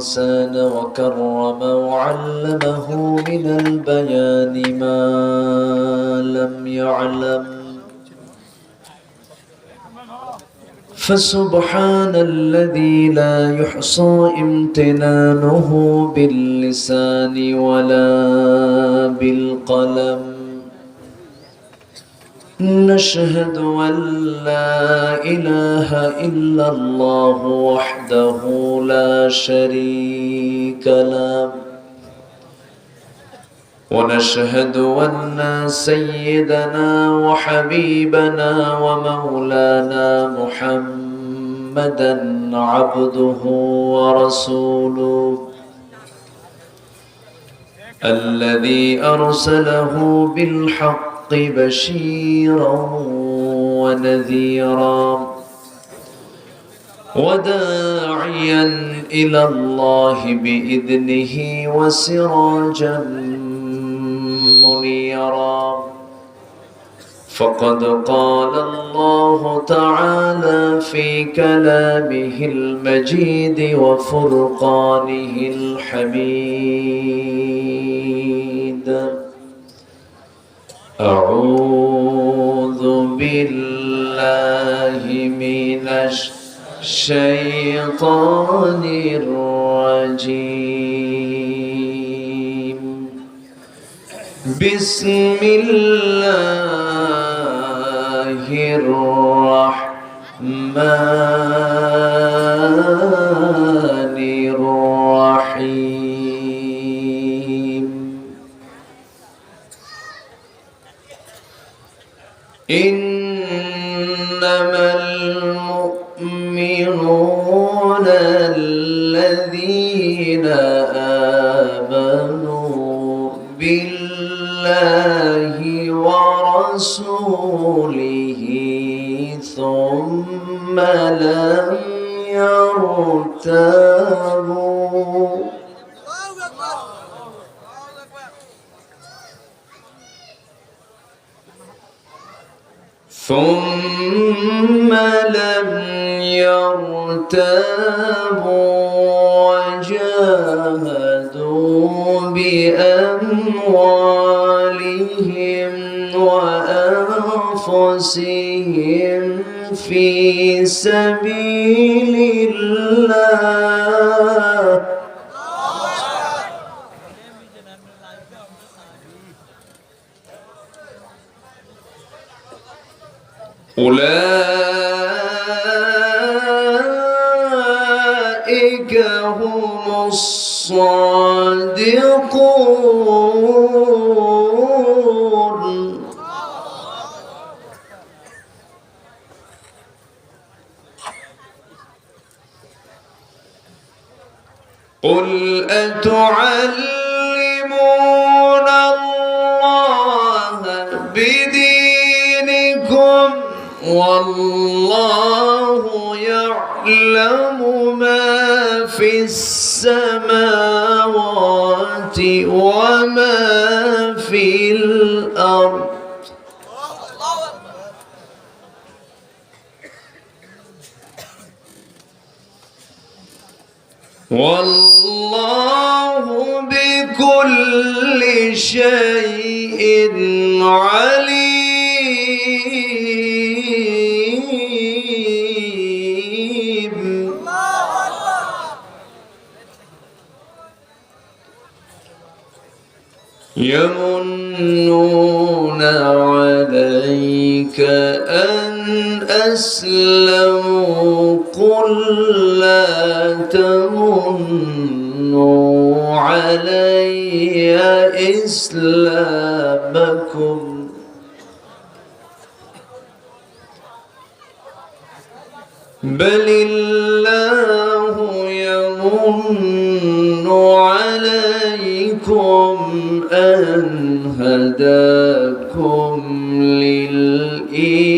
الإنسان وكرم وعلمه من البيان ما لم يعلم فسبحان الذي لا يحصى امتنانه باللسان ولا بالقلم نشهد أن لا إله إلا الله وحده لا شريك له ونشهد أن سيدنا وحبيبنا ومولانا محمدا عبده ورسوله الذي أرسله بالحق بشيرا ونذيرا وداعيا إلى الله بإذنه وسراجا منيرا فقد قال الله تعالى في كلامه المجيد وفرقانه الحميد أعوذ بالله من الشيطان الرجيم بسم الله الرحمن الرحيم إنما المؤمنون الذين آمنوا بالله ورسوله ثم لم يرتابوا وجاهدوا بأموالهم وأنفسهم في سبيل الله أولئك هم الصادقون قل أتعلمون الله بدينكم والله يعلم ما في السماوات وما في الأرض والله بكل شيء عليم يمنون عليك أن أسلموا قل لا تمنوا علي إسلامكم بل الله يمن عليكم أن هداكم للإيمان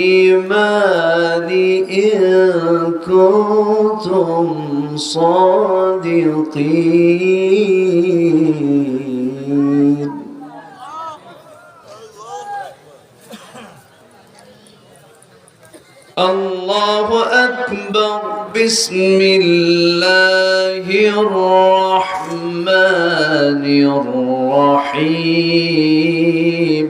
إن كنتم صادقين الله أكبر بسم الله الرحمن الرحيم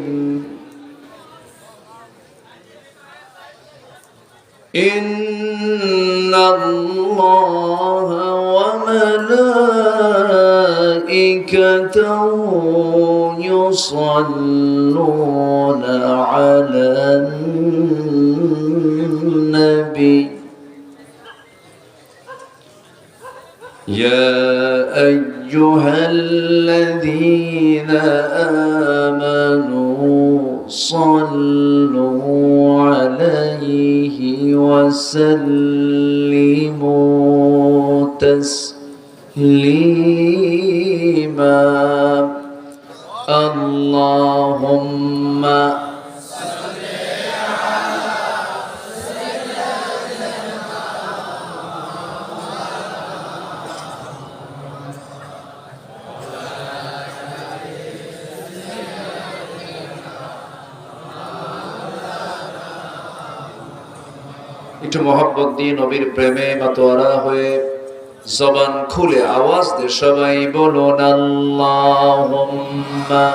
إن الله وملائكته يصلون على النبي يا أيها الذين آمنوا صلوا عليه وسلموا تسليما اللهم একটু মহব্বত দিয়ে নবীর প্রেমে মাতোয়ারা হয়ে জবান খুলে আওয়াজ দিয়ে সবাই বলুন আল্লাহুম্মা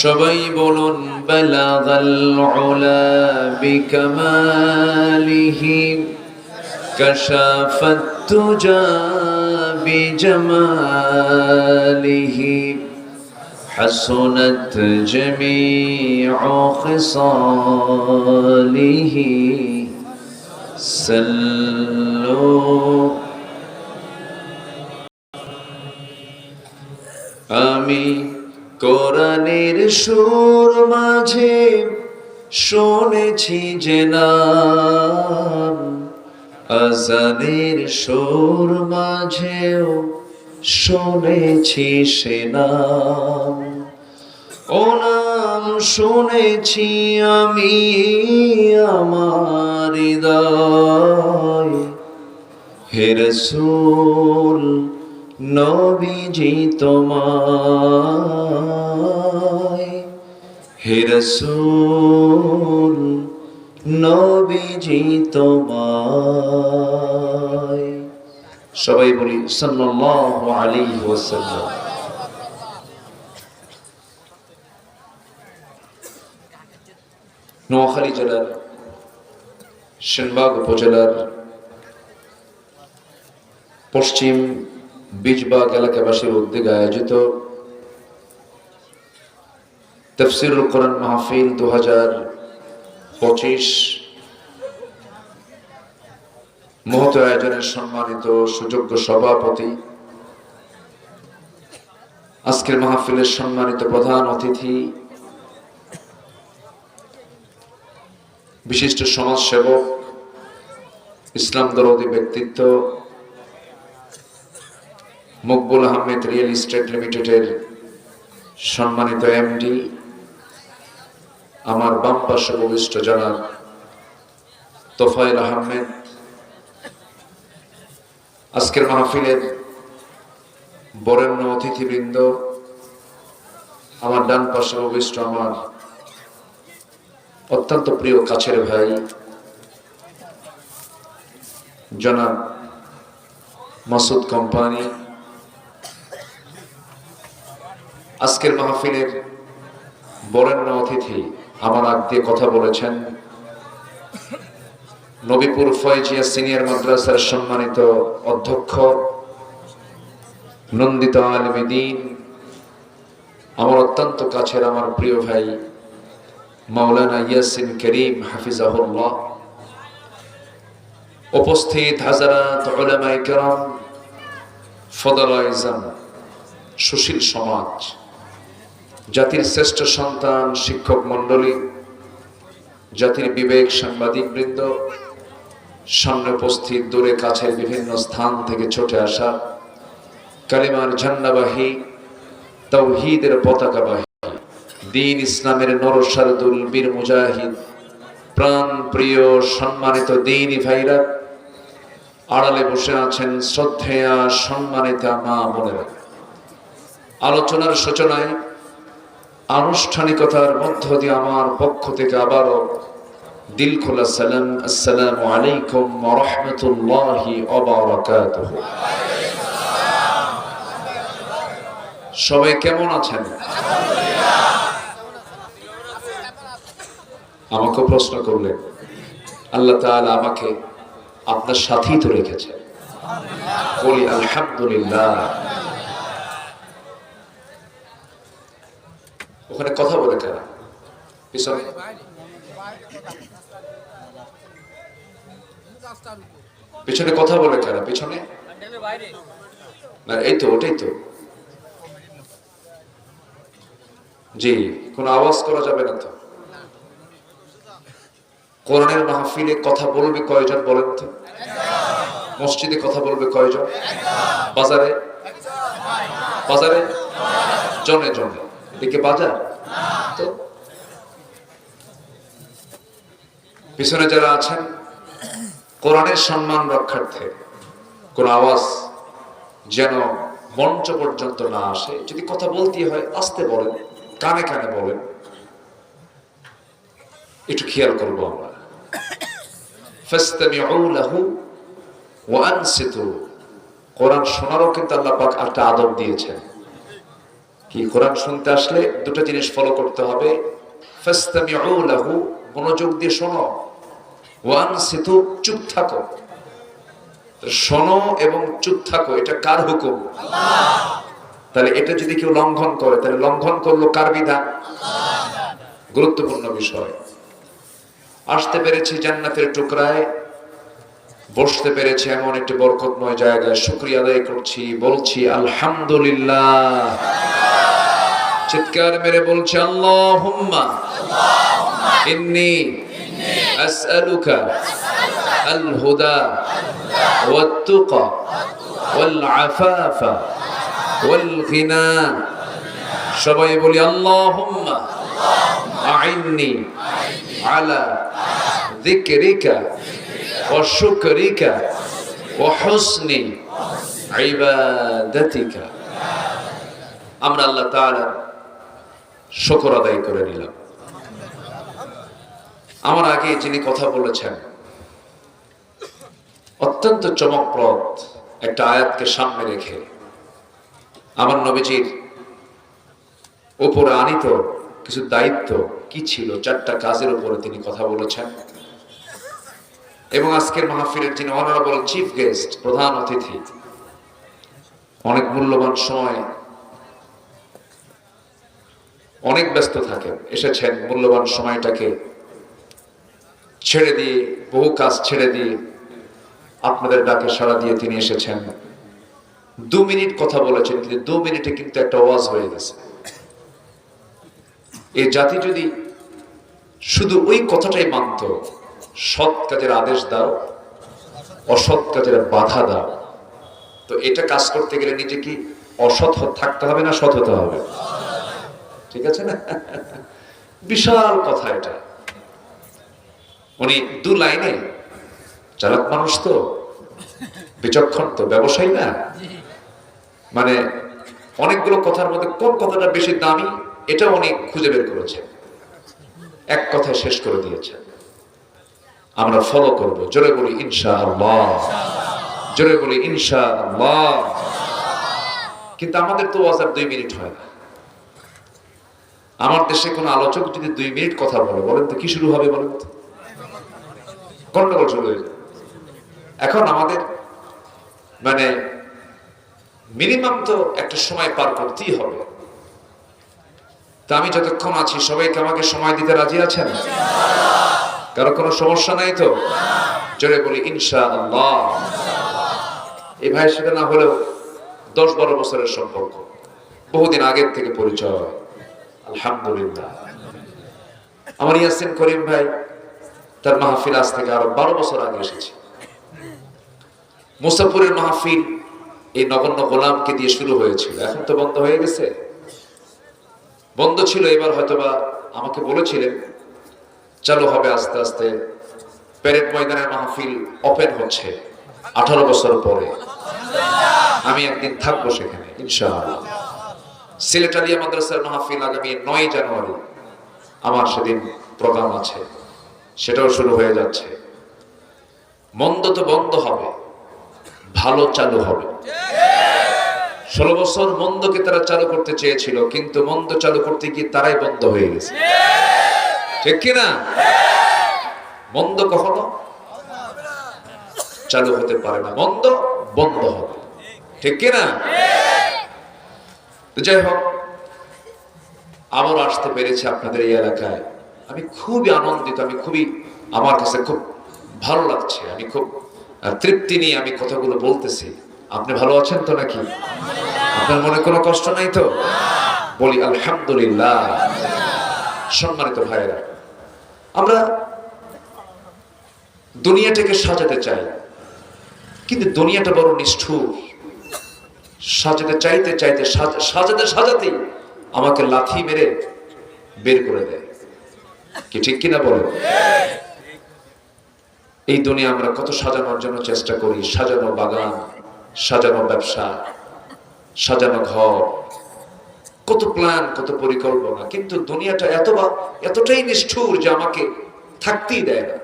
সবাই বলুন বালাগাল উলা বিকামালিহি কাশাফাত তুজা বিজামালিহি হাসুনাত জামিউ খিসালিহি সাল্লু আমি কোরআনের সুর মাঝে শুনেছি যে নাম আজানের সুর মাঝেও শুনেছি সে নাম ও নাম শুনেছি আমি আমার হৃদয় হে রাসূল নবীজি তোমায় হে রাসূল নবীজি তোমায় সবাই বলি সাল্লাল্লাহু আলাইহি ওয়াসাল্লাম। নোয়াখালী জেলার সেনবাগ উপজেলার পশ্চিম বীজবাগ এলাকাবাসীর উদ্যোগে আয়োজিত তাফসীরুল কোরআন মাহফিল 2025 মহৎ আয়োজনের সম্মানিত সুযোগ্য সভাপতি, আজকের মাহফিলের সম্মানিত প্রধান অতিথি, বিশিষ্ট সমাজসেবক, ইসলাম দরদি ব্যক্তিত্ব, মকবুল আহমেদ রিয়েল এস্টেট লিমিটেডের সম্মানিত এমডি, আমার বাম পাশে উপবিষ্ট জনাব তোফায়েল আহমেদ, আজকের মাহফিলের বরেণ্য অতিথিবৃন্দ, আমার ডান পাশে উপবিষ্ট আমার অত্যন্ত প্রিয় কাছের ভাই জনাব মাসুদ কোম্পানি, আজকের মাহফিলের বরেণ্য অতিথি আমার আগ দিয়ে কথা বলেছেন নবীপুর ফয়জিয়া সিনিয়র মাদ্রাসার সম্মানিত অধ্যক্ষ নন্দিত আলেমে দ্বীন, আমার অত্যন্ত কাছের আমার প্রিয় ভাই মাওলানা ইয়াসিন করিম হাফিজাহুল্লাহ, উপস্থিত হাজারাত উলামায়ে কেরাম, ফদলায়ে ইজম, সুশীল সমাজ, জাতির শ্রেষ্ঠ সন্তান শিক্ষক মণ্ডলী, জাতির বিবেক সাংবাদিক বৃন্দ, সামনে উপস্থিত দূরে কাছের বিভিন্ন স্থান থেকে ছুটে আসা কালিমার ঝান্ডাবাহী, তাওহীদের পতাকাবাহী, দ্বীন ইসলামের নরসারদুল বীর মুজাহিদ প্রাণ প্রিয় সম্মানিত দ্বীনি ভাইরা, আড়ালে বসে আছেন শ্রদ্ধেয়া সম্মানিতা মা বোনেরা, আলোচনার সূচনায় আনুষ্ঠানিকতার মধ্য দিয়ে আমার পক্ষ থেকে আবারও দিল খোলা সালাম, আসসালামু আলাইকুম ওয়া রাহমাতুল্লাহি ওয়া বারাকাতুহু। সবাই কেমন আছেন? আমাকে প্রশ্ন করলেন, আল্লাহ তাআলা আমাকে আপনার সাথেই তো রেখেছে, বলি আলহামদুলিল্লাহ। ওখানে কথা বলে কারা? পিছনে পিছনে কথা বলে কারা? পিছনে না, এই তো, ওটাই তো। জি, কোনো আওয়াজ করা যাবে না তো। কোরআনের মাহফিলে কথা বলবে কয়জন বলেন তো? মসজিদে কথা বলবে কয়জন? বাজারে বাজারে জনে জনে, এদিকে বাজার তো। পিছনে যারা আছেন, কোরআনের সম্মান রক্ষার্থে কোন আওয়াজ যেন মঞ্চ পর্যন্ত না আসে। যদি কথা বলতে হয় আস্তে বলেন, কানে কানে বলেন, একটু খেয়াল করবো আমরা। ফাসতামিউ লাহু ওয়া আনসিতু। কোরআন শোনারও কিন্তু আল্লাহ পাক একটা আদব দিয়েছেন। কি, কোরআন শুনতে আসলে দুটো জিনিস ফলো করতে হবে। ফাসতামিউ লাহু, মনোযোগ দিয়ে শোনো, ওয়া আনসিতু, চুপ থাকো। শোনো এবং চুপ থাকো, এটা কার হুকুম? আল্লাহ। তাহলে এটা যদি কেউ লঙ্ঘন করে, তাহলে লঙ্ঘন করলো কার বিধান? গুরুত্বপূর্ণ বিষয়। আসতে পেরেছি জান্নাতের টুকরায়, বসতে পেরেছি এমন একটি বরকতময় জায়গায়, শুকরিয়া আদায় করছি, বলছি আলহামদুলিল্লাহ। চিৎকার মেরে বলছি আল্লাহুম্মা ইন্নী আসআলুকা আল হুদা ওয়াত তুকা ওয়াল আফাফা ওয়াল গিনা। সবাই বলি আল্লাহুম্মা আইন্নি আলা যিকরিকা ওয়া শুকরিকা ওয়া হুসনি ইবাদাতিকা। আমরা আল্লাহ তাআলার শুকর আদায় করে নিলাম। আমার আগে যিনি কথা বলেছেন, অত্যন্ত চমকপ্রদ একটা আয়াতকে সামনে রেখে আমার নবীজির উপরে আনিত কিছু দায়িত্ব কি ছিল, 4টা কাজের উপরে তিনি কথা বলেছেন। এবং আজকের মাহফিলের যিনি অনারেবল চিফ গেস্ট, প্রধান অতিথি, অনেক মূল্যবান সময়, অনেক ব্যস্ত থাকেন, এসেছেন মূল্যবান সময়টাকে ছেড়ে দিয়ে, বহু কাজ ছেড়ে দিয়ে আপনাদের ডাকে সাড়া দিয়ে তিনি এসেছেন। 2 মিনিট কথা বলেছেন, কিন্তু 2 মিনিটে কিন্তু একটা ওয়াজ হয়ে গেছে। এই জাতি যদি শুধু ওই কথাটাই মানত, সৎ কাজের আদেশ দাও, অসৎ কাজের বাধা দাও, তো এটা কাজ করতে গেলে নিজে কি অসৎ থাকতে হবে না সৎ হতে হবে? ঠিক আছে না? বিশাল কথা এটা। উনি 2 লাইনে, চালাক মানুষ তো, বিচক্ষণ তো, ব্যবসায়ী না, মানে অনেকগুলো কথার মধ্যে কোন কথাটা বেশি দামি এটা উনি খুঁজে বের করেছেন, এক কথায় শেষ করে দিয়েছেন। আমরা ফলো করব। জোরে বলি ইনশাআল্লাহ, জোরে বলি ইনশাআল্লাহ। কিন্তু আমাদের তো ওয়াজ আর 2 মিনিট হয় না। আমার দেশে কোন আলোচক যদি 2 মিনিট কথা বলে, বলেন তো কি শুরু হবে? বলেন তো, গন্ডগোল শুরু হয়ে যায়। এখন আমাদের মানে মিনিমাম তো একটা সময় পার করতেই হবে। তা আমি যতক্ষণ আছি সবাইকে আমাকে সময় দিতে রাজি আছেন? কারো কোনো সমস্যা নাই তো? জোরে বলি ইনশাআল্লাহ। এই ভাইয়ের সাথে না হলেও 10-12 বছরের সম্পর্ক, বহুদিন আগের থেকে পরিচয়, আলহামদুলিল্লাহ। আমার ইয়াসিন করিম ভাই, তার মাহফিল আজ থেকে আরো 12 বছর আগে এসেছে। মুসাফিরের মাহফিল এই নগণ্য গোলামকে দিয়ে শুরু হয়েছিল, এখন তো বন্ধ হয়ে গেছে। বন্ধ ছিল, এবার হয়তোবা আমাকে বলেছিলেন চালু হবে আস্তে আস্তে। প্যারেড ময়দানের মাহফিল ওপেন হচ্ছে 18 বছর পরে। আমি একদিন থাকবো সেখানে ইনশাআল্লাহ। সিলেট আলিয়া মাদ্রাসার মাহফিল আগামী 9 জানুয়ারি আমার সেদিন প্রোগ্রাম আছে, সেটাও শুরু হয়ে যাচ্ছে। মন্দ তো বন্ধ হবে, ভালো চালু হবে। 16 বছর মন্দকে তারা চালু করতে চেয়েছিল, কিন্তু মন্দ চালু করতে গিয়ে তারাই বন্ধ হয়ে গেছে, ঠিক কিনা? মন্দ কখনো চালু হতে পারে না, মন্দ বন্ধ হবে, ঠিক কিনা? তো যাই হোক, আবার আসতে পেরেছে আপনাদের এই এলাকায়। আমি খুবই আনন্দিত, আমার কাছে খুব ভালো লাগছে। আমি খুব তৃপ্তি নিয়ে আমি কথাগুলো বলতেছি। আপনি ভালো আছেন তো নাকি? আপনার মনে কোনো কষ্ট নাই তো? বলি আলহামদুলিল্লাহ। সম্মানিত ভাইয়েরা, আমরা দুনিয়াটাকে সাজাতে চাই, কিন্তু দুনিয়াটা বড় নিষ্ঠুর। সাজাতে চাইতে চাইতে সাজাতে সাজাতেই আমাকে লাথি মেরে বের করে দেয়, কি ঠিক কিনা বলেন? এই দুনিয়া আমরা কত সাজানোর জন্য চেষ্টা করি, সাজানো বাগান, সাজানো ব্যবসা, সাজানো ঘর, কত প্ল্যান, কত পরিকল্পনা, কিন্তু দুনিয়াটা এতটাই নিষ্ঠুর যে আমাকে থাকতেই দেয় না,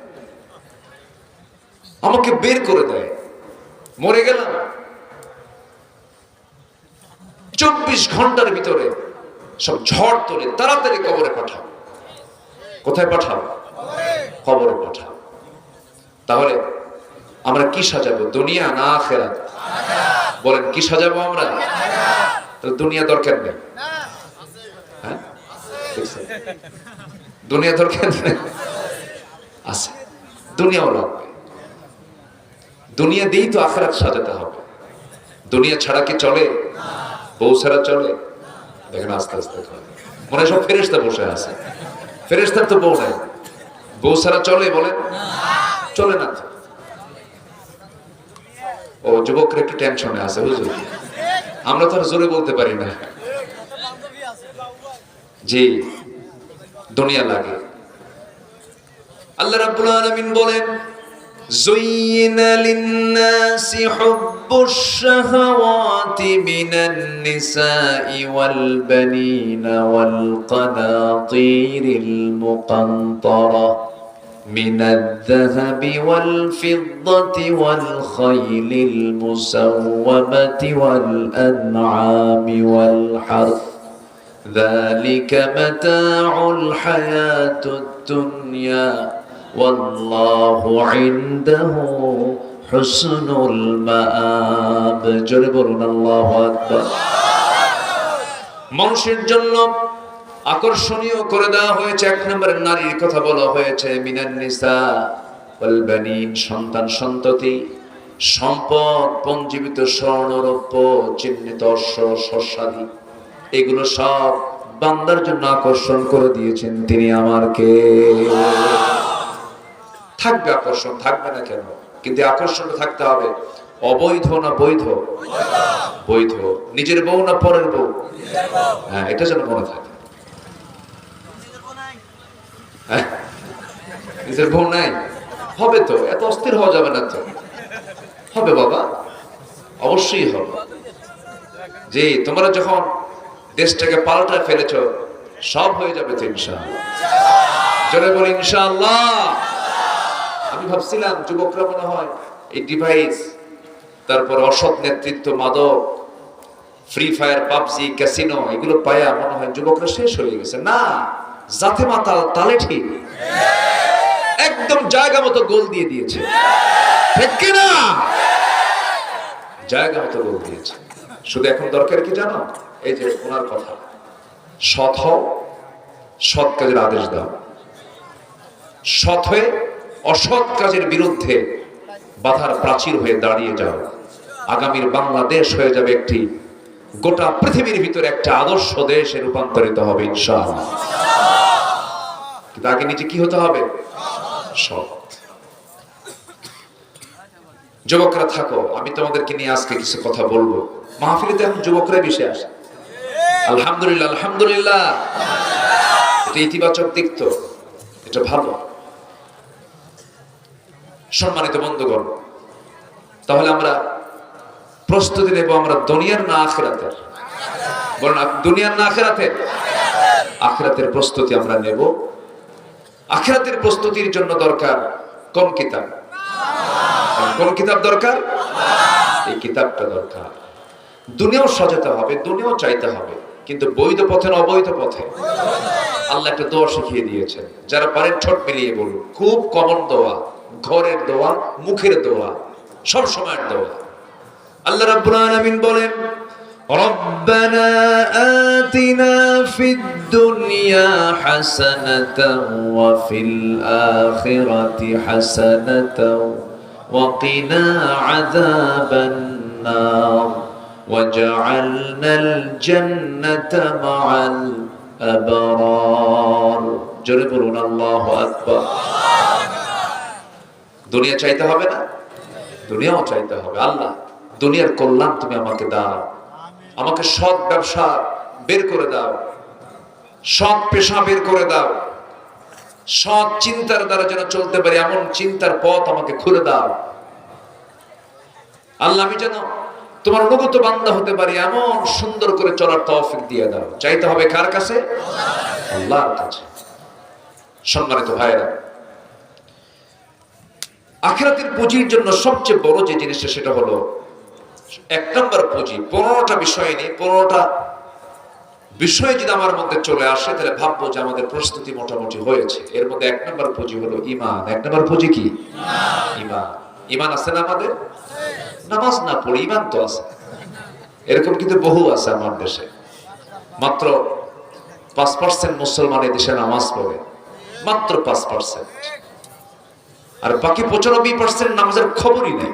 আমাকে বের করে দেয়। মরে গেলাম 24 ঘন্টার ভিতরে সব ঝড় তোলে, তাড়াতাড়ি কবরে পাঠাও। কোথায় পাঠাও? কবরে পাঠাও। তাহলে আমরা কি সাজাবো, দুনিয়া না আখিরাত? বলেন কি সাজাবো আমরা? তো দুনিয়া দরকার নেই, হ্যাঁ? দুনিয়া দরকার নেই, আছে, দুনিয়াও লাগবে। দুনিয়া দিয়েই তো আখিরাত সাজাতে হবে। দুনিয়া ছাড়া কি চলে? বউ ছাড়া চলে? দেখেন আস্তে আস্তে মনে সব ফেরেশতা বসে আছে, ফেরেশতার তো বউ নাই, বউ ছাড়া চলে? বলেন চলে না। ও যুবকরা একটু টেনশনে আছে, বুঝলি? আমরা তো আর জোরে বলতে পারি না। জি, দুনিয়া লাগে। আল্লাহ রাব্বুল আলামিন বলেন, زين للناس حب الشهوات من النساء والبنين والقناطير المقنطرة من الذهب والفضة والخيل المسومة والأنعام والحرث ذلك متاع الحياة الدنيا والله عنده حسن المآب। জোরে বলুন আল্লাহু আকবার। মানুষের জন্য আকর্ষণীয় করে দেওয়া হয়েছে, এক নম্বরে নারীর কথা বলা হয়েছে, মিনান নিসা ওয়াল বানিন, সন্তান সন্ততি, সম্পদ, পঞ্জীবিত স্বর্ণ রৌপ্য, চিহ্নিত অশ্ব শস্যাদি, এগুলো সব বান্দার জন্য আকর্ষণ করে দিয়েছেন তিনি। আমার কে? থাকবে আকর্ষণ, থাকবে না কেন? কিন্তু আকর্ষণ থাকতে হবে অবৈধ না বৈধ? বৈধ। নিজের বউ না পরের বউ? হ্যাঁ, এটা যেন মনে থাকে। নিজের বউ নাই? হবে তো, এত অস্থির হওয়া যাবে না তো। হবে বাবা, অবশ্যই হবে। যে তোমরা যখন দেশটাকে পাল্টা ফেলেছ, সব হয়ে যাবে তো ইনশাআল্লাহ। জোরে বলি ইনশাআল্লাহ। আমি ভাবছিলাম যুবকরা মনে হয় এই ডিভাইস, তারপর অসৎ নেতৃত্ব, মাদক, ফ্রি ফায়ার, পাবজি, ক্যাসিনো, এগুলো পায়া মনে হয় যুবকরা শেষ হয়ে গেছে। না, জাতে মাতাল, তালে ঠিক, একদম জায়গা মতো গোল দিয়ে দিয়েছে, ঠিক কিনা? জায়গা মতো গোল দিয়েছে। শুধু এখন দরকার কি জানো? এই যে ওনার কথা, সৎ হও, সৎ কাজের আদেশ দাও, সৎ হয়ে অসৎ কাজের বিরুদ্ধে বাধার প্রাচীর হয়ে দাঁড়িয়ে যাও। আগামীর বাংলাদেশ হয়ে যাবে একটি, গোটা পৃথিবীর ভিতরে একটা আদর্শ দেশে রূপান্তরিত হবে ইনশাআল্লাহ। কিন্তু আগে নিজে কি হতে হবে? সৎ। যুবকরা থাকো, আমি তোমাদেরকে নিয়ে আজকে কিছু কথা বলবো। মাহফিলে তো এখন যুবকরাই বেশি আসে, আলহামদুলিল্লাহ, আলহামদুলিল্লাহ। এটা ইতিবাচক দিক, তো এটা ভালো। সম্মানিত বন্ধুগণ, তাহলে আমরা প্রস্তুতি নেব আমরা দুনিয়ার না আখিরাতের? বলুন, দুনিয়ার না আখিরাতের? আখিরাতের প্রস্তুতি আমরা নেব। আখিরাতের প্রস্তুতির জন্য দরকার কোন কিতাব? কোন কিতাব দরকার? এই কিতাবটা দরকার। দুনিয়াও সাজাতে হবে, দুনিয়াও চাইতে হবে, কিন্তু বৈধ পথে না অবৈধ পথে? আল্লাহ একটা দোয়া শিখিয়ে দিয়েছেন, যারা পারেন ঠোঁট মিলিয়ে বলুন। খুব কমন দোয়া, ঘরের দোয়া, মুখের দোয়া, সব সময়ের দোয়া। আল্লাহ রাব্বুল আলামিন বলেন, রব্বানা আতিনা ফিদ দুনিয়া হাসানাতাও ওয়া ফিল আখিরাতি হাসানাতাও ওয়া কিনা আযাবান নার ওয়াজআলনাল জান্নাতা মাআল আবরার। জোরে বলুন আল্লাহু আকবার। দুনিয়া চাইতে হবে না? দুনিয়াও চাইতে হবে। আল্লাহ, দুনিয়ার কল্যাণ তুমি আমাকে দাও, আমাকে সৎ ব্যবসা বের করে দাও, সৎ পেশা বের করে দাও, সৎ চিন্তার দ্বারা যেন চলতে পারি এমন চিন্তার পথ আমাকে খুলে দাও। আল্লাহ, আমি যেন তোমার অনুগত বান্দা হতে পারি এমন সুন্দর করে চলার তৌফিক দিয়ে দাও। চাইতে হবে কার কাছে? আল্লাহর কাছে। সম্মানিত ভাইরা, আখিরাতের পুঁজির জন্য সবচেয়ে বড় যে জিনিসটা সেটা হলো 1 নম্বর পুঁজি। 15টা বিষয় নিয়ে 15টা বিষয় যদি আমার মধ্যে চলে আসে তাহলে ভাববো যে আমাদের প্রস্তুতি মোটামুটি হয়েছে। এর মধ্যে 1 নম্বর পুঁজি হলো ঈমান। 1 নম্বর পুঁজি কি? ঈমান। ঈমান আছে না আমাদের? নামাজ না পড়ি ঈমান তো আছে। এরকম কিন্তু বহু আছে আমার দেশে। মাত্র 5% মুসলমান এই দেশে নামাজ পড়ে, মাত্র 5%। আর বাকি 95% নামাজের খবরই নেই,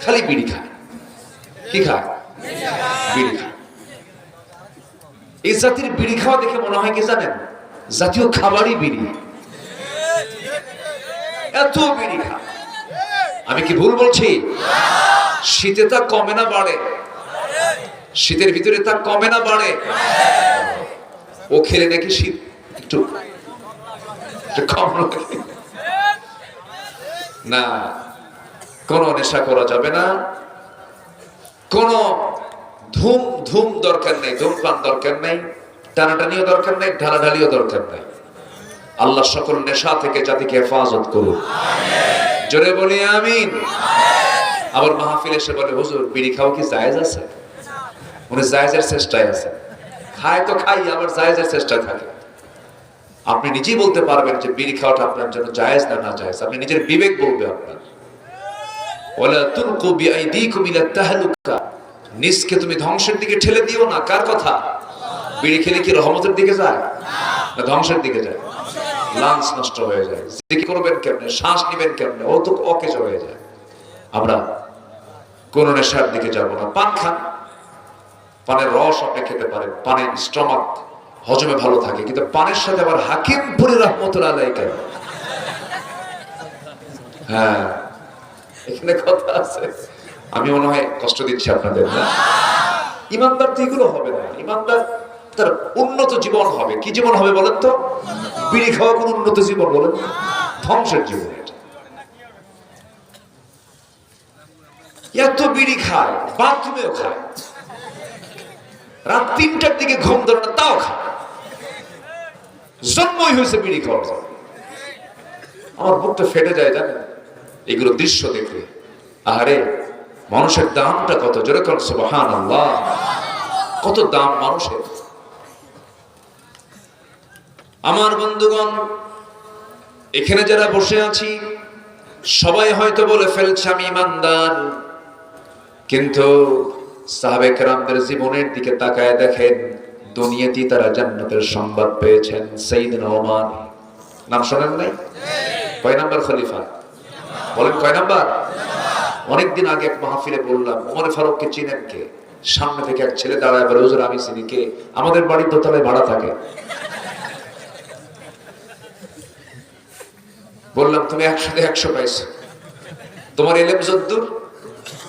খালি বিড়ি খায়। কি খায়? বিড়ি খায়। এই জাতির বিড়ি খাওয়া দেখে মনে হয় কি জানেন? জাতীয় খাবারই বিড়ি। এত বিড়ি খায়। আমি কি ভুল বলছি? শীতে তা কমে না বাড়ে? শীতের ভিতরে তা কমে না বাড়ে? ও খেলে নাকি শীত একটু কম না। কোন নেশা করা যাবে না, কোন ধুম ধুম দরকার নেই, ধূমপান দরকার নেই, টানাটানিও দরকার নেই, ঢালাঢালিও দরকার নেই। আল্লাহ সকল নেশা থেকে জাতিকে হেফাজত করুন। জোরে বলি আমিন। আবার মাহফিল এসে বলে, হুজুর বিড়ি খাওয়া কি জায়েজ আছে? উনি জায়েজের চেষ্টায় আছে। খায় তো খাই, আবার জায়েজের চেষ্টায় থাকে। আপনি নিজেই বলতে পারবেন যে বিড়ি খাওয়াটা আপনার জন্য জায়েজ না না জায়েজ। আপনি নিজের বিবেক বলবে আপনার। ওয়ালা তুলকু বিআইদিকুম ইলা তাহলুকা, নিজকে তুমি ধ্বংসের দিকে ঠেলে দিও না। কার কথা? বিড়ি খেলে কি রহমতের দিকে যায় না ধ্বংসের দিকে যায়? লাঞ্চ নষ্ট হয়ে যায়। জিকির করবেন কেমনে, শ্বাস নেবেন কেমনে, ও তো অকেজ হয়ে যায়। আমরা কোন নেশার দিকে যাব না। পান খান, পানের রস আপনি খেতে পারেন, পানের স্টমাক হজমে ভালো থাকে, কিন্তু পানের সাথে আবার হাকিমপুরি রহমতুল্লাহ আলাইহি কেন? হ্যাঁ, এখানে কথা আছে। আমি মনে হয় কষ্ট দিচ্ছি আপনাদের না? ইমানদার তো এগুলো হবে না। ইমানদার তার উন্নত জীবন হবে। কি জীবন হবে বলেন তো? বিড়ি খাওয়া কোন উন্নত জীবন বলেন? ধ্বংসের জীবন। এত বিড়ি খায়, বাথরুমেও খায়, রাত 3টার দিকে ঘুম ধরে না তাও খায়। জন্মই হয়েছে বিড়ি খাওয়ার জন্য। আমার বুকটা ফেটে যায় জানেন এগুলো দৃশ্য দেখে। আরে মানুষের দামটা কত! জোরে কোন সুবহানাল্লাহ। কত দাম মানুষের। আমার বন্ধুগণ, এখানে যারা বসে আছি সবাই হয়তো বলে ফেলছে আমি ইমানদার, কিন্তু সাহাবে কেরামদের জীবনের দিকে তাকায় দেখেন, দুনিয়াতেই তারা জান্নাতের সংবাদ পেয়েছেন। সাইয়েদনা ওমর, নাম শোনেন নাই? কয় নাম্বার খলিফা বলেন? কয় নাম্বার? অনেকদিন আগে এক মাহফিলে বললাম, ওমর ফারুককে চিনেন কে? সামনে থেকে এক ছেলে দাঁড়ায় বলে, হুজুর আমি চিনি। কে? আমাদের বাড়ির দোতলায় ভাড়া থাকে। বললাম তুমি 100-তে 100 পাইছো, তোমার এলেম যতদূর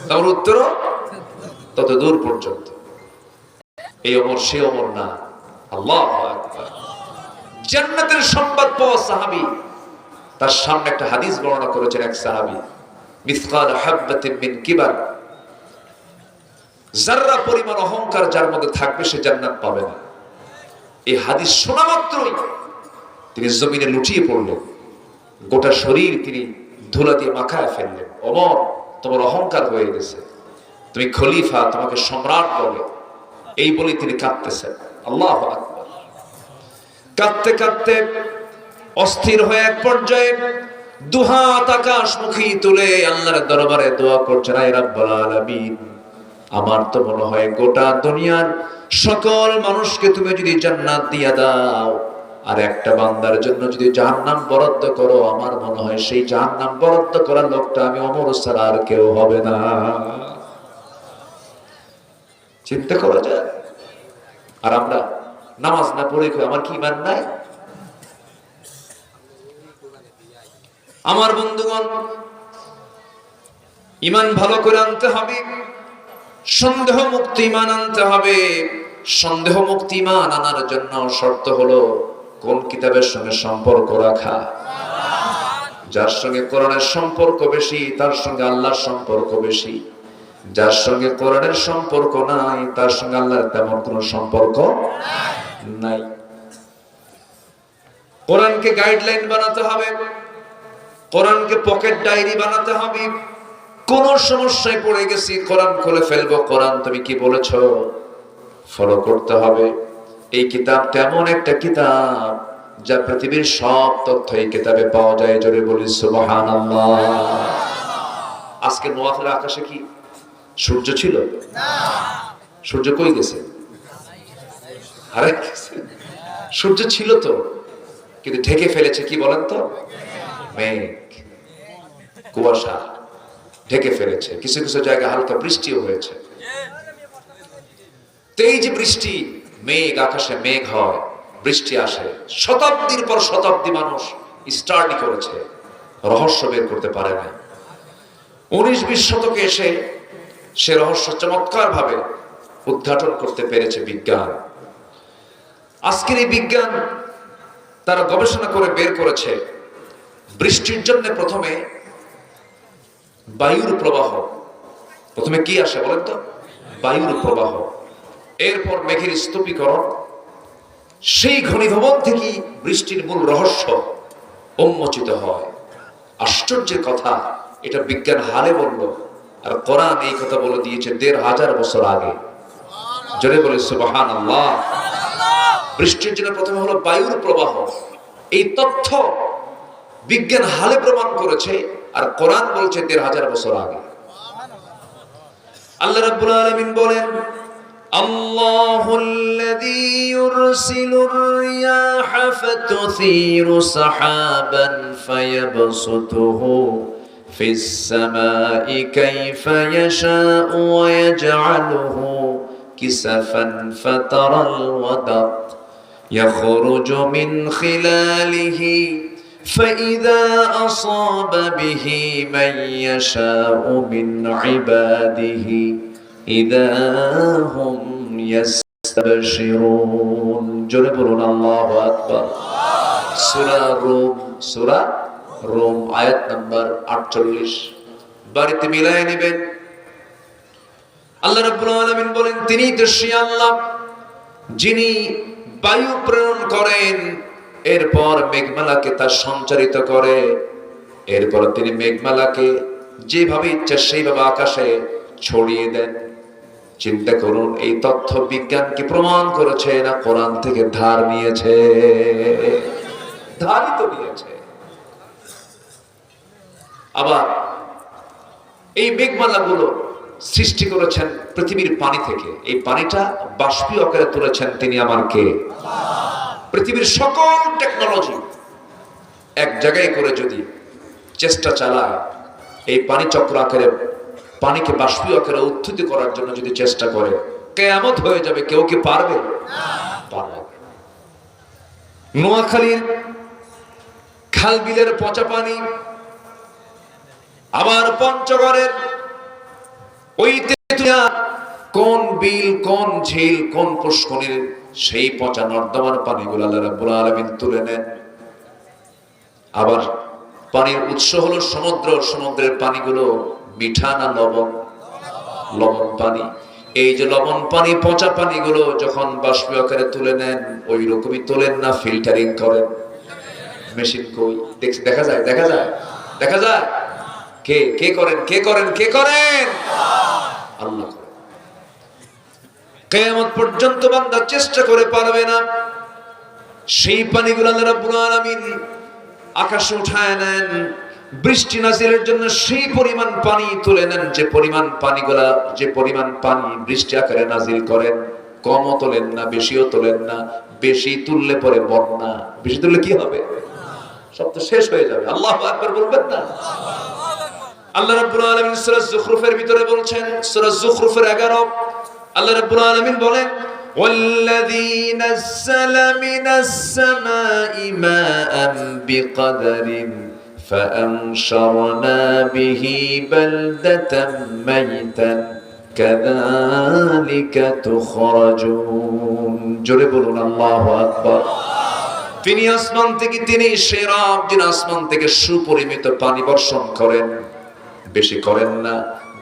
তোমার উত্তরও তত দূর পর্যন্ত। এই ওমর সে ওমর না। আল্লাহু আকবার। জান্নাতের সংবাদ পাওয়া সাহাবী, তার সামনে একটা হাদিস বর্ণনা করেছেন এক সাহাবী, মিসকাল হাববাতিন মিন কিবার, যাররা পরিমাণ অহংকার যার মধ্যে থাকবে সে জান্নাত পাবে না। এই হাদিস শোনা মাত্রই তিনি জমিনে লুটিয়ে পড়লেন, গোটা শরীর তিনি ধুলা দিয়ে মাখায় ফেললেন। ওমর, তোমার অহংকার হয়ে গেছে, তুমি খলিফা, তোমাকে সম্রাট বলে, এই বলে তিনি কাঁদতেছেন। আল্লাহু আকবার। কাঁদতে কাঁদতে অস্থির হয়ে এক পর্যায়ে দুহাত আকাশমুখী তুলে আল্লাহর দরবারে দোয়া করছেন, আয় রাব্বুল আলামিন, আমার তো মনে হয় গোটা দুনিয়ার সকল মানুষকে তুমি যদি জান্নাত দিয়া দাও, আর একটা বান্দার জন্য যদি জাহান্নাম বরাদ্দ করো, আমার মনে হয় সেই জাহান্নাম বরাদ্দ করার লোকটা আমি ওমর ছাড়া আর কেউ হবে না। চিন্তা করা যায়। আর আমরা নামাজ না পড়ে আমার কি ঈমান নাই? আমার বন্ধুগণ, ঈমান ভালো করে আনতে হবে, সন্দেহ মুক্ত ঈমান আনতে হবে। সন্দেহ মুক্ত ঈমান আনার জন্য শর্ত হলো কোন কিতাবের সঙ্গে সম্পর্ক রাখা। যার সঙ্গে কোরআনের সম্পর্ক বেশি তার সঙ্গে আল্লাহর সম্পর্ক বেশি, যার সঙ্গে কোরআনের সম্পর্ক নাই তার সঙ্গে আল্লাহর তেমন কোনো সম্পর্ক নাই। কোরআনকে গাইডলাইন বানাতে হবে, কোরআনকে পকেট ডায়েরি বানাতে হবে। কোন সমস্যায় পড়ে গেছি, কোরআন খুলে ফেলবো, কোরআন তুমি কি বলেছো ফলো করতে হবে। এই কিতাব তেমন একটা কিতাব যা পৃথিবীর সব তথ্য এই কিতাবে পাওয়া যায়। জোরে বলি সুবহানাল্লাহ। আজকে নোয়াখালীর আকাশে কি সূর্য ছিল? সূর্য কই গেছে? আরে সূর্য ছিল তো, কিন্তু ঢেকে ফেলেছে কি বলেন তো? মেঘ, কুয়াশা ঢেকে ফেলেছে। কিছু কিছু জায়গায় হালকা বৃষ্টিও হয়েছে। এই যে বৃষ্টি, মেঘ, আকাশে মেঘ হয়, বৃষ্টি আসে, শতাব্দীর পর শতাব্দী মানুষ স্টাডি করেছে, রহস্য বের করতে পারে না। 19-20 শতকে এসে সে রহস্য চমৎকার ভাবে উদ্ঘাটন করতে পেরেছে বিজ্ঞান। আজকের এই বিজ্ঞান তারা গবেষণা করে বের করেছে বৃষ্টির জন্য প্রথমে বায়ুর প্রবাহ। প্রথমে কি আসে বলেন তো? বায়ুর প্রবাহ। এরপর মেঘের স্তূপীকরণ। সেই ঘনীভবন থেকে বৃষ্টির মূল রহস্য উন্মোচিত হয়। আশ্চর্যের কথা, এটা বিজ্ঞান হালে বলল, আর কোরআন এই কথা বলে দিয়েছে 1500 বছর আগে। জোরে বলে সুবহানাল্লাহ। বৃষ্টির জন্য প্রথমে হলো বায়ুর প্রবাহ। এই তথ্য বিজ্ঞান হালে প্রমাণ করেছে, আর কোরআন বলছে 1500 বছর আগে। আল্লাহ রাব্বুল আলামিন বলেন, আল্লাহুল্লাযী ইউরসিলুর রিয়াহা ফাতুসীরু সাহাবান ফায়াবসুতুহু ফিস সামাই কাইফা ইয়াশাউ ওয়া ইয়াজআলুহু কিসাফান ফাতারাল ওয়াদাক ইয়াখরুজু মিন খিলালিহি فإذا أصاب به من يشاء من عباده إذا هم يستبشرون جرب الله أكبر সূরা রোম আয়াত নাম্বার 48। বাড়িতে মিলায় নেবেন। আল্লাহ রাব্বুল আলামিন বলেন, তিনি তো সেই আল্লাহ যিনি বায়ু প্রেরণ করেন, এরপর মেঘমালাকে তার সঞ্চারিত করে, এরপর তিনি মেঘমালাকে যেভাবে ইচ্ছা সেইভাবে আকাশে ছড়িয়ে দেন। চিন্তা করুন, এই তথ্য বিজ্ঞান কি প্রমাণ করেছে না কোরআন থেকে ধার নিয়েছে? ধারই তো নিয়েছে। আবার এই মেঘমালাগুলো সৃষ্টি করেছেন পৃথিবীর পানি থেকে। এই পানিটা বাষ্পীয় আকারে তুলেছেন তিনি আমার কে? পৃথিবীর সকল টেকনোলজি এক জায়গায় করে যদি চেষ্টা চালায়, এই পানি চক্র আকারে পানিকে বাষ্পীয় আকারে উত্থিত করার জন্য যদি চেষ্টা করে, কিয়ামত হয়ে যাবে। কেউ কি পারবে? পারবে। নোয়াখালীর খাল বিলের পচা পানি, আবার পঞ্চগড়ের ওই তেতুলিয়া, কোন বিল, কোন ঝিল, কোন পুষ্করিণীর সেই পচা নর্দমার পানিগুলো আল্লাহ রাব্বুল আলামিন তুলে নেন। আবার পানির উৎস হলো সমুদ্র, সমুদ্রের পানিগুলো মিঠা না লবণ? লবণ পানি। এই যে লবণ পানি, পচা পানিগুলো যখন বাষ্প আকারে তুলে নেন, ওই রকমই তোলেন না ফিল্টারিং করেন? মেশিন কই? দেখা যায়, দেখা যায়, দেখা যায়। কে কে করেন, কে করেন, কে করেন? আল্লাহ করেন। কিয়ামত পর্যন্ত বান্দা চেষ্টা করে পারবে না সেই পানিগুলো আল্লাহ রাব্বুল আলামিন আকাশে উঠায় নেন, বৃষ্টি নাজিলের জন্য সেই পরিমাণ পানি তুলে নেন, যে পরিমাণ পানিগুলা, যে পরিমাণ পানি বৃষ্টি আকারে নাজিল করেন। কমও তোলেন না, বেশিও তোলেন না। বেশি তুললে পরে বন্যা, বেশি তুললে কি হবে? সব তো শেষ হয়ে যাবে। আল্লাহু আকবার বলবেন না? আল্লাহ রাব্বুল আলামিন সূরা যুখরুফের ভিতরে বলছেন, সূরা যুখরুফের 11, আল্লাহ রাব্বুল আলামিন বলেন, ওয়াল্লাযী নাযালা মিনাস সামাই মাআন বিকদরিন ফাআনশারনা বিহি বালদাতাম মাইতান কাযালিকা তুখরাজুন। জোরে বলুন আল্লাহু আকবার। তিনি আসমান থেকে, তিনি সেই রব যিনি আসমান থেকে সুপরিমিত পানি বর্ষণ করেন, বেশি করেন না,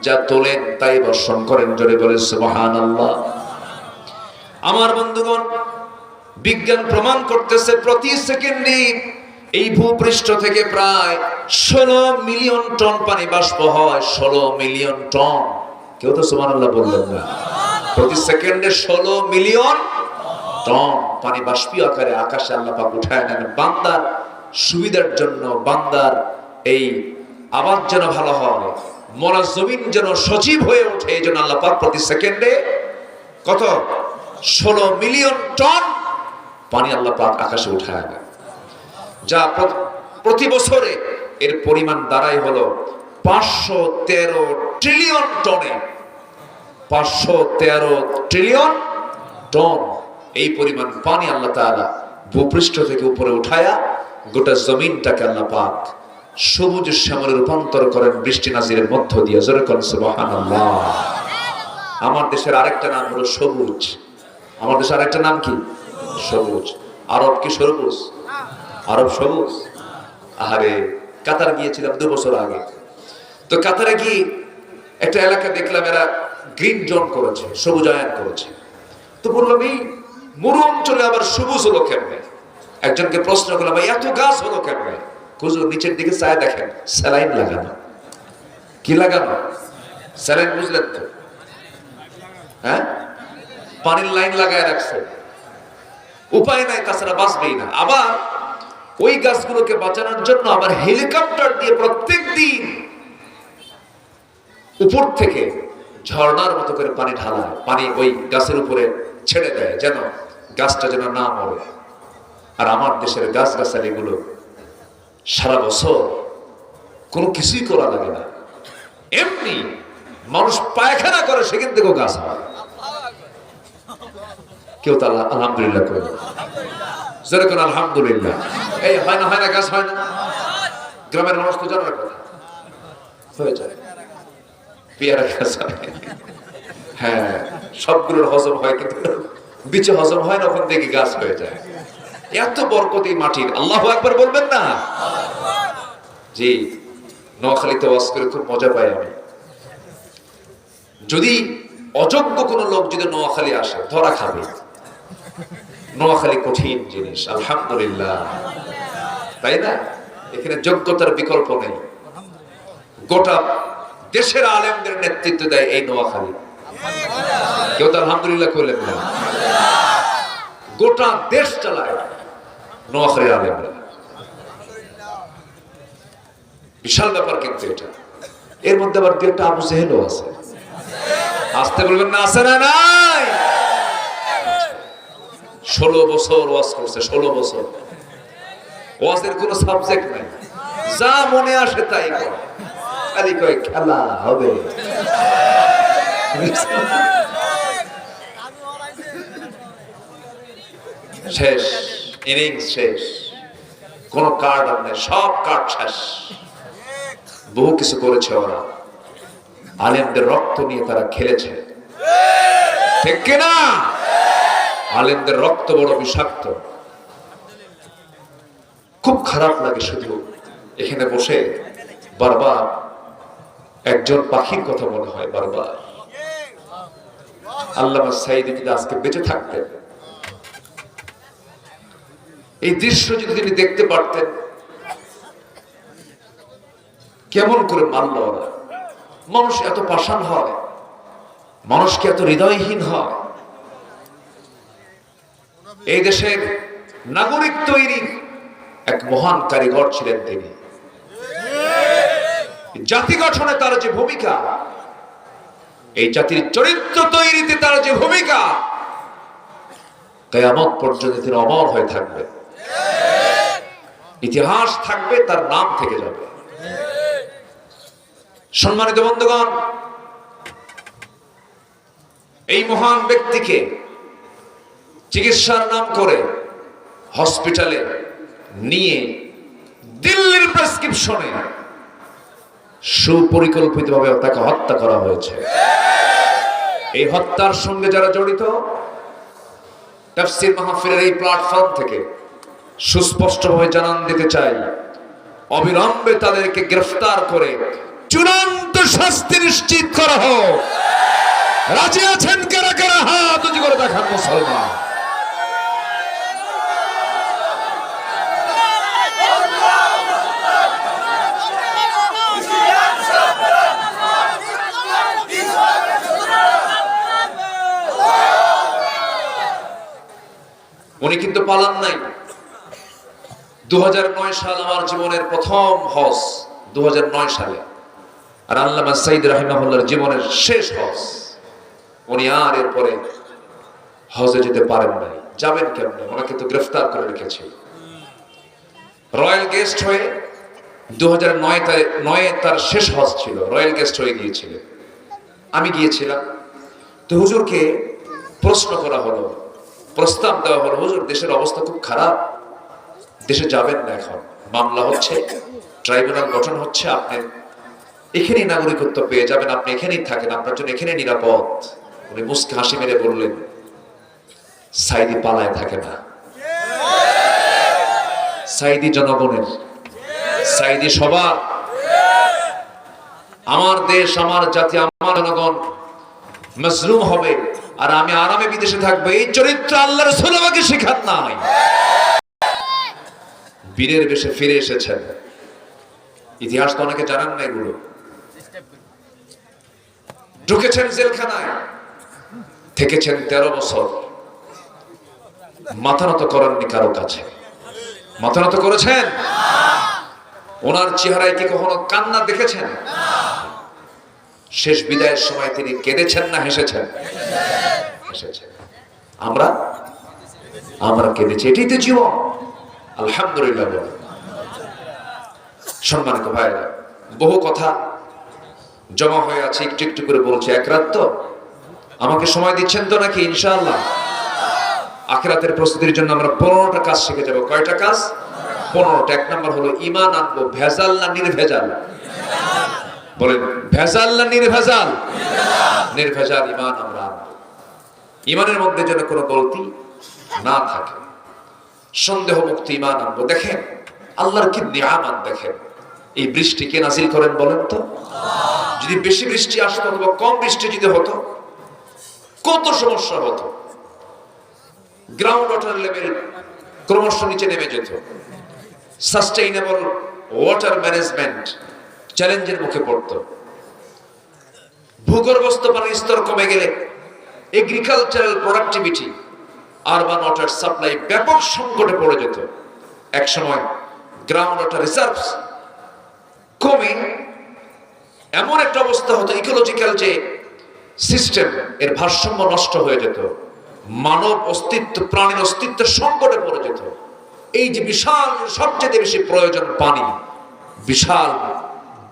যা তোলেন তাই বর্ষণ করেন। জোরে বলে সুবহানাল্লাহ। আমার বন্ধুগণ, বিজ্ঞান প্রমাণ করতেছে প্রতি সেকেন্ডে এই ভূপৃষ্ঠ থেকে প্রায় 16 মিলিয়ন টন পানি বাষ্প হয়। 16 মিলিয়ন টন। কেউ তো সুবহানাল্লাহ বললেন না? প্রতি সেকেন্ডে 16 মিলিয়ন টন পানি বাষ্পীয় আকারে আকাশে আল্লাহ পাক উঠায় নেন বান্দার সুবিধার জন্য, বান্দার এই আবাদ যেন ভালো হয়, মরা জমিন যেন সজীব হয়ে ওঠে। এই জন্য আল্লাহ পাক প্রতি সেকেন্ডে কত? 16 মিলিয়ন টন পানি আল্লাহ পাক আকাশে উঠায় নেন, যা প্রতি বছরে এর পরিমাণ দাঁড়ায় হলো 513 ট্রিলিয়ন টনে। 513 ট্রিলিয়ন টন এই পরিমাণ পানি আল্লাহ তাআলা ভূপৃষ্ঠ থেকে উপরে উঠায়া গোটা জমিনটাকে আল্লাহ পাক সবুজ শ্যামলে রূপান্তর করেন বৃষ্টি নাজিরের মধ্য দিয়ে। জোরে বলেন সুবহানাল্লাহ। আমার দেশের আরেকটা নাম হলো সবুজ। আমার দেশের আরেকটা নাম কি? সবুজ। আরব কি সবুজ? আরব সবুজ? আহারে, কাতার গিয়েছিলাম 2 বছর আগে। তো কাতারে গিয়ে একটা এলাকা দেখলাম এরা গ্রিন জোন করেছে, সবুজায়ন করেছে। তো বললাম, এই মরু অঞ্চলে আবার সবুজ হলো কেমনে? একজনকে প্রশ্ন করলাম, ভাই এত গাছ হলো কেমনে? হুজুর নিচের দিকে চায় দেখেন, স্যালাইন লাগানো। কি লাগানো? স্যালাইন, বুঝলেন তো? হ্যাঁ, পানির লাইন লাগায় রাখছে। উপায় নাই, তাছাড়া বাঁচবেই না। আবার ওই গাছগুলোকে বাঁচানোর জন্য আবার হেলিকপ্টার দিয়ে প্রত্যেক দিন উপর থেকে ঝর্ণার মতো করে পানি ঢালায়, পানি ওই গাছের উপরে ছেড়ে দেয় যেন গাছটা যেন না মরে। আর আমার দেশের গাছ গাছালিগুলো সারা বছর কোনো কিছুই করা লাগে না, এমনি মানুষ পায়খানা করে সেখান থেকেও গাছ হয়। কেউ তো আলহামদুলিল্লাহ করে? যেরকম আলহামদুলিল্লাহ। এই হয় না, হয় না, গাছ হয় না? গ্রামের মানুষ তো জানার কথা, হয়ে যায়। পেয়ারা গাছ হয়, হ্যাঁ, সবগুলোর হজম হয়, কিন্তু বিচে হজম হয় না, ওখান থেকে গাছ হয়ে যায়। এত বরকত এই মাটির। আল্লাহু আকবার বলবেন না? জি, নোয়াখালীতে ওয়াজ করে খুব মজা পাই আমি। যদি অযোগ্য কোনো লোক যদি নোয়াখালী আসে, ধরা খাবে। নোয়াখালী কঠিন জিনিস, আলহামদুলিল্লাহ, তাই না? এখানে যোগ্যতার বিকল্প নেই। গোটা দেশের আলেমদের নেতৃত্ব দেয় এই নোয়াখালী। কেউ তো আলহামদুলিল্লাহ করলেন না? গোটা দেশ চালায় নোয়াখালীর আলেমরা। বিশাল ব্যাপার কিন্তু এটা। এর মধ্যে আবার 2-একটা আবু জেহেলও আছে। আসতে বলবেন না? আছে না? নাই? 16 বছর ওয়াজ করছে, 16 বছর। ওয়াজের কোনো সাবজেক্ট নাই, যা মনে আসে তাই করে। খালি কয় খেলা হবে। শেষ, ইনিংস শেষ, কোন কার্ড আর নেই, সব কার্ড শেষ। বহু কিছু করেছে ওরা, আলেমদের রক্ত নিয়ে তারা খেলেছে, ঠিক কিনা? আলেমদের রক্ত বড় বিষাক্ত। খুব খারাপ লাগে শুধু এখানে বসে বারবার একজন পাখির কথা মনে হয় বারবার। আল্লামা সাঈদী যদি আজকে বেঁচে থাকতেন, এই দৃশ্য যদি তিনি দেখতে পারতেন, কেমন করে মারল ওরা। মানুষ এত পাষাণ হয়, মানুষকে এত হৃদয়হীন হয়। এই দেশের নাগরিক তৈরির এক মহান কারিগর ছিলেন তিনি। জাতি গঠনে তার যে ভূমিকা, এই জাতির চরিত্র তৈরিতে তার যে ভূমিকা, কিয়ামত পর্যন্ত তিনি অমর হয়ে থাকবে। ইতিহাস থাকবে, তার নাম থেকে যাবে। সম্মানিত বন্ধুগণ, এই মহান ব্যক্তিকে চিকিৎসার নাম করে হসপিটালে নিয়ে দিল্লির প্রেসক্রিপশনে সুপরিকল্পিতভাবে তাকে হত্যা করা হয়েছে। এই হত্যার সঙ্গে যারা জড়িত, তাফসীর মাহফিলের এই প্ল্যাটফর্ম থেকে সুস্পষ্টভাবে জানান দিতে চাই, অবিলম্বে তাদেরকে গ্রেফতার করে চূড়ান্ত শাস্তি নিশ্চিত করা হোক। রাজি আছেন কারা কারা? হাত উঁচু করে দেখান মুসলমান। উনি কিন্তু পালান নাই। 2009 সাল আমার জীবনের প্রথম হজ, 2009 সালে। আর আল্লামা সাঈদী রাহিমাহুল্লাহর জীবনের শেষ হজ। উনি আর এরপরে হজে যেতে পারেন নাই। যাবেন কেমনে? ওনাকে তো গ্রেফতার করে রেখেছে। রয়্যাল গেস্ট হয়ে 2009 তার শেষ হজ ছিল, রয়্যাল গেস্ট হয়ে গিয়েছিলেন। আমি গিয়েছিলাম। তো হুজুরকে প্রশ্ন করা হলো, প্রস্তাব দেওয়া হলো, হুজুর দেশের অবস্থা খুব খারাপ, দেশে যাবেন না, এখন মামলা হচ্ছে, ট্রাইব্যুনাল গঠন হচ্ছে, আপনি এখানেই নাগরিকত্ব পেয়ে যাবেন, আপনি এখানেই থাকেন, আপনার জন্য এখানে নিরাপদ। উনি মুস্কে হাসি মেরে বললেন, সাঈদী পালায় থাকে না, সাঈদী জনগণের, সাঈদী সবার। আমার দেশ, আমার জাতি, আমার জনগণ মজলুম হবে আর আমি আরামে বিদেশে থাকবো, এই চরিত্র আল্লাহ রাসূল আমাকে শেখান নাই। বীরের বেশে ফিরে এসেছেন। ইতিহাস তো অনেকে জানেন না এগুলো। ঢুকেছেন জেলখানায়, থেকেছেন 13 বছর, মাথা নত করেননি কারো কাছে। মাথা নত করেছেন? ওনার চেহারায় কি কখনো কান্না দেখেছেন? শেষ বিদায়ের সময় তিনি কেঁদেছেন না হেসেছেন? হেসেছেন। আমরা কেঁদেছি, এটাই তো জীবন। আলহামদুলিল্লাহ। সম্মানিত ভাইরা, বহু কথা জমা হয়ে আছে, একটু একটু করে বলছি। এক রাত তো, আমাকে সময় দিচ্ছেন তো নাকি? ইনশাআল্লাহ। আখিরাতের প্রস্তুতির জন্য আমরা 15টা কাজ শিখে যাব। কয়টা কাজ? 15টা। এক নম্বর হলো ঈমান আনবো। ভেজাল না নির্ভেজাল? বলেন, ভেজাল না নির্ভেজাল? নির্ভেজাল ঈমান আমরা আনবো। ঈমানের মধ্যে যেন কোনো গলতি না থাকে, সন্দেহ মুক্ত ঈমান আনবো। দেখেন আল্লাহর কি নিয়ামত, দেখেন এই বৃষ্টি কে নাজিল করেন বলেন তো? যদি বেশি বৃষ্টি আসতো অথবা কম বৃষ্টি যদি হতো, কত সমস্যা হতো। গ্রাউন্ড ওয়াটার লেভেল ক্রমশ নিচে নেমে যেত। সাস্টেইনেবল ওয়াটার ম্যানেজমেন্ট চ্যালেঞ্জের মুখে পড়তো। ভূগর্ভস্থ পানির স্তর কমে গেলে agricultural productivity, urban water supply ব্যাপক সংকটে পড়ে যেত। এক সময় গ্রাউন্ড ওয়াটার রিজার্ভস কমে এমন একটা অবস্থা হতো, ইকোলজিক্যাল যে সিস্টেম, এর ভারসাম্য নষ্ট হয়ে যেত। মানব অস্তিত্ব, প্রাণীর অস্তিত্ব সংকটে পড়ে যেত। এই যে বিশাল, সবচেয়ে বেশি প্রয়োজন পানি, বিশাল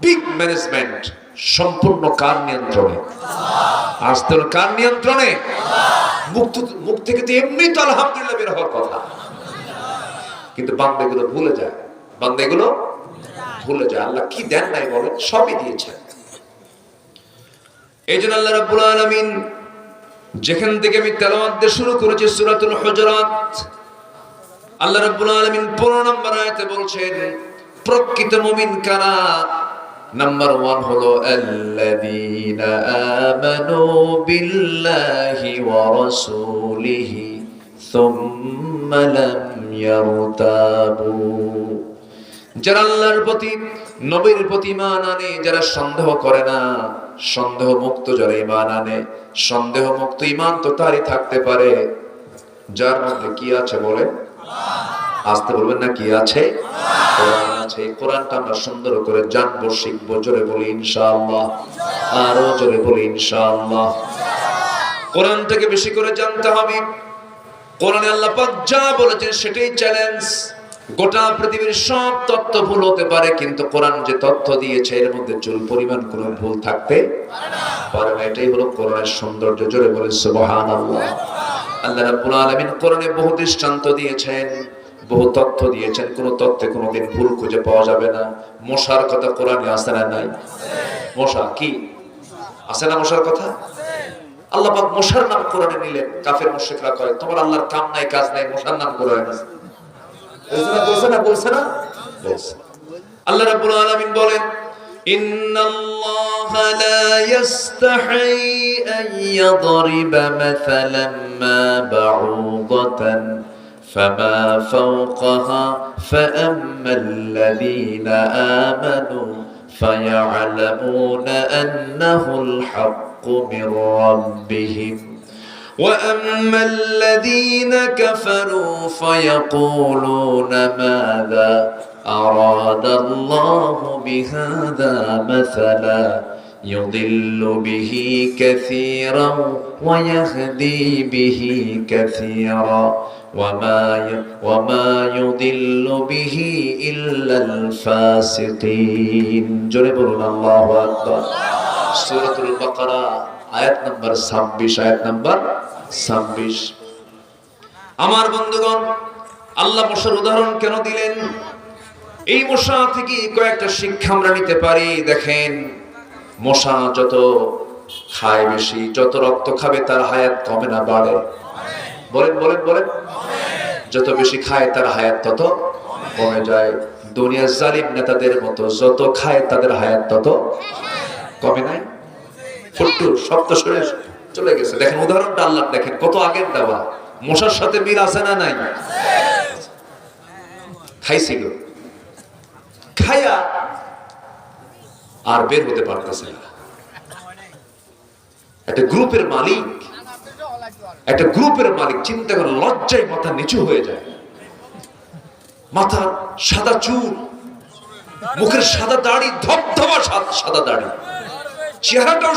বিগ ম্যানেজমেন্ট সম্পূর্ণ কার নিয়ন্ত্রণে? আসতে কার নিয়ন্ত্রণে? মুখ থেকে তো এমনি তো আলহামদুলিল্লাহ বের হওয়ার কথা, কিন্তু বান্দাগুলো ভুলে যায়। বান্দাগুলো ভুলে যায় আল্লাহ কি দেন নাই বলেন, সবই দিয়েছেন। এই জন্য আল্লাহ রাব্বুল আলামিন যেখান থেকে আমি তেলাওয়াত দিয়ে শুরু করেছি সূরাতুল হুজুরাত, আল্লাহ রাব্বুল আলামিন 15 নম্বর আয়াতে বলছেন, প্রকৃত মুমিন কারা? নাম্বার 1 হলো আল্লাযীনা আমানু বিল্লাহি ওয়া রাসূলিহি সুম্মা লাম ইয়ারতাবু। যারা আল্লাহর প্রতি, নবীর প্রতি ঈমান আনে, যারা সন্দেহ করে না, সন্দেহ মুক্ত যারা ঈমান আনে। সন্দেহ মুক্ত ঈমান তো তারই থাকতে পারে যার মধ্যে কি আছে বলে? আসতে বলবেন না, কি আছে? কোরআন আছে। কোরআনটা আমরা সুন্দর করে জানবো, শিখবো। জোরে বলি ইনশাআল্লাহ, আরো জোরে বলি ইনশাআল্লাহ। কোরআনটাকে বেশি করে জানতে হবে। কোরআনে আল্লাহ পাক যা বলেছেন সেটাই চ্যালেঞ্জ। গোটা পৃথিবীর সব তথ্য ভুল হতে পারে, কিন্তু কোরআন যে তথ্য দিয়েছে এর মধ্যে চুল পরিমাণ কোনো ভুল থাকতে পারে না। এটাই হলো কোরআনের সৌন্দর্য। জোরে বলি সুবহানাল্লাহ। আল্লাহ রাব্বুল আলামিন কোরআনে বহু দৃষ্টান্ত দিয়েছেন, বহু তথ্য দিয়েছেন। কোন তথ্যে কোনোদিন ভুল খুঁজে পাওয়া যাবে না। মশার কথা কোরআনে আছে না নাই? মশা কি আছে না? মশার কথা আল্লাহ পাক মশার নাম কোরআনে নিলেন। কাফের মুশরিকরা কয় তোমার আল্লাহর কাম নাই কাজ নাই, মশার নাম কোরআনে আছে। বলছে না? আল্লাহ রাব্বুল আলামিন বলেন ইন্নাল্লাহা লা ইস্তাহি আন ইয়াদরিবা মাসালান মা বাউদাতান ফামা ফাওকাহা ফাআম্মাল্লাযীনা আমানু ফায়া'লামুনা আন্নাহুল হাক্কু মির রাব্বিহিম وأما الذين كفروا فيقولون ماذا أراد الله بهذا مثلا يضل به كثيرا ويهدي به كثيرا وما يضل به إلا الفاسقين جرب الله أكبر سورة البقرة আয়াত নাম্বার 26। আয়াত নাম্বার 26। আমার বন্ধুগণ, আল্লাহ মশার উদাহরণ কেন দিলেন? এই মশা থেকে কয়েকটা শিক্ষা আমরা নিতে পারি। দেখেন, মশা যত খায় বেশি, যত রক্ত খাবে তার হায়াত কমে না বাড়ে? বলেন বলেন বলেন। যত বেশি খায় তার হায়াত তত কমে যায়। দুনিয়ার জালিম নেতাদের মতো যত খায় তাদের হায়াত তত কমে নাই? ফুট্টু শব্দ শুনে চলে গেছে। দেখেন উদাহরণটা আল্লাহ, দেখেন কত আগের দেওয়া। মশার সাথে মিল আছে না নাই? খাইছিল, খায়া আর বের হতে পারতেছে না। একটা গ্রুপের মালিক, একটা গ্রুপের মালিক চিন্তা করে লজ্জায় মাথা নিচু হয়ে যায়। মাথা সাদা চুল, মুখের সাদা দাড়ি, ধবধবা সাদা দাড়ি, চেহারাটাও